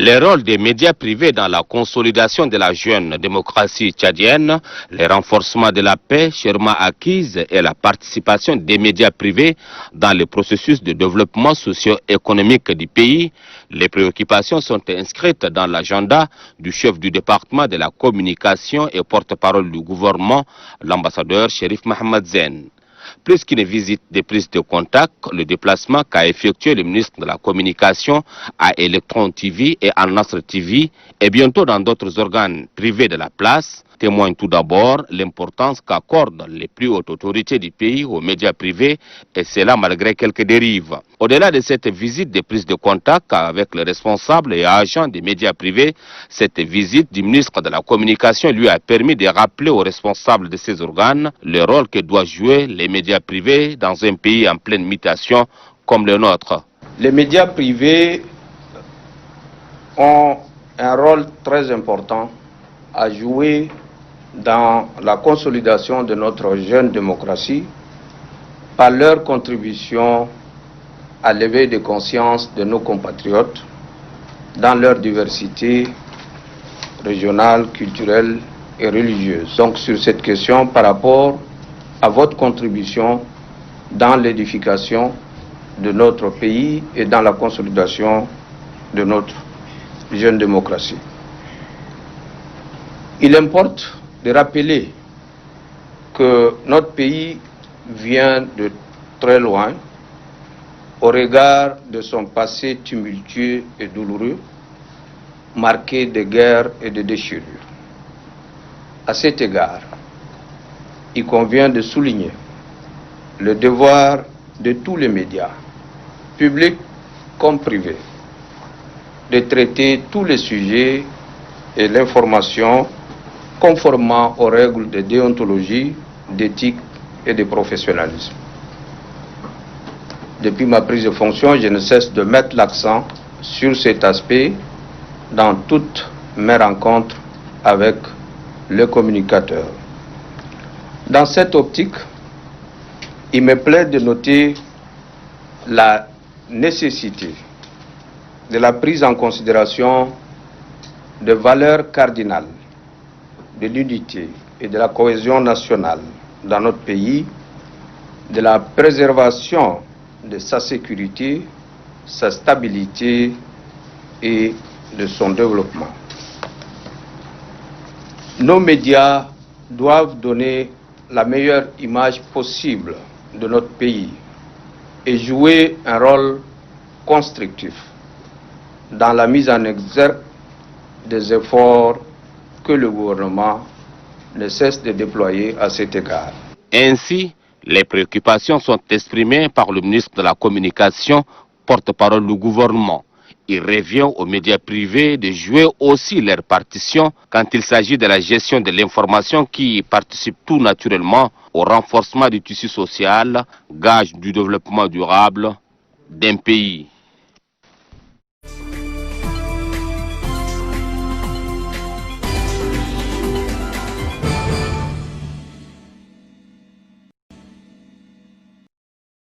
Les rôles des médias privés dans la consolidation de la jeune démocratie tchadienne, le renforcement de la paix chèrement acquise et la participation des médias privés dans le processus de développement socio-économique du pays, les préoccupations sont inscrites dans l'agenda du chef du département de la communication et porte-parole du gouvernement, l'ambassadeur Chérif Mohamed Zen. Plus qu'une visite de prise de contact, le déplacement qu'a effectué le ministre de la Communication à Electron TV et à Nasr TV et bientôt dans d'autres organes privés de la place témoigne tout d'abord l'importance qu'accordent les plus hautes autorités du pays aux médias privés, et cela malgré quelques dérives. Au-delà de cette visite de prise de contact avec les responsables et agents des médias privés, cette visite du ministre de la Communication lui a permis de rappeler aux responsables de ces organes le rôle que doivent jouer les médias privés dans un pays en pleine mutation comme le nôtre. Les médias privés ont un rôle très important à jouer dans la consolidation de notre jeune démocratie par leur contribution à l'éveil de conscience de nos compatriotes dans leur diversité régionale, culturelle et religieuse. Donc sur cette question par rapport à votre contribution dans l'édification de notre pays et dans la consolidation de notre jeune démocratie. Il importe de rappeler que notre pays vient de très loin au regard de son passé tumultueux et douloureux, marqué de guerres et de déchirures. À cet égard, il convient de souligner le devoir de tous les médias, publics comme privés, de traiter tous les sujets et l'information conformément aux règles de déontologie, d'éthique et de professionnalisme. Depuis ma prise de fonction, je ne cesse de mettre l'accent sur cet aspect dans toutes mes rencontres avec les communicateurs. Dans cette optique, il me plaît de noter la nécessité de la prise en considération de valeurs cardinales de l'unité et de la cohésion nationale dans notre pays, de la préservation de sa sécurité, sa stabilité et de son développement. Nos médias doivent donner la meilleure image possible de notre pays et jouer un rôle constructif dans la mise en exergue des efforts que le gouvernement ne cesse de déployer à cet égard. Ainsi, les préoccupations sont exprimées par le ministre de la Communication, porte-parole du gouvernement. Il revient aux médias privés de jouer aussi leur partition quand il s'agit de la gestion de l'information qui participe tout naturellement au renforcement du tissu social, gage du développement durable d'un pays.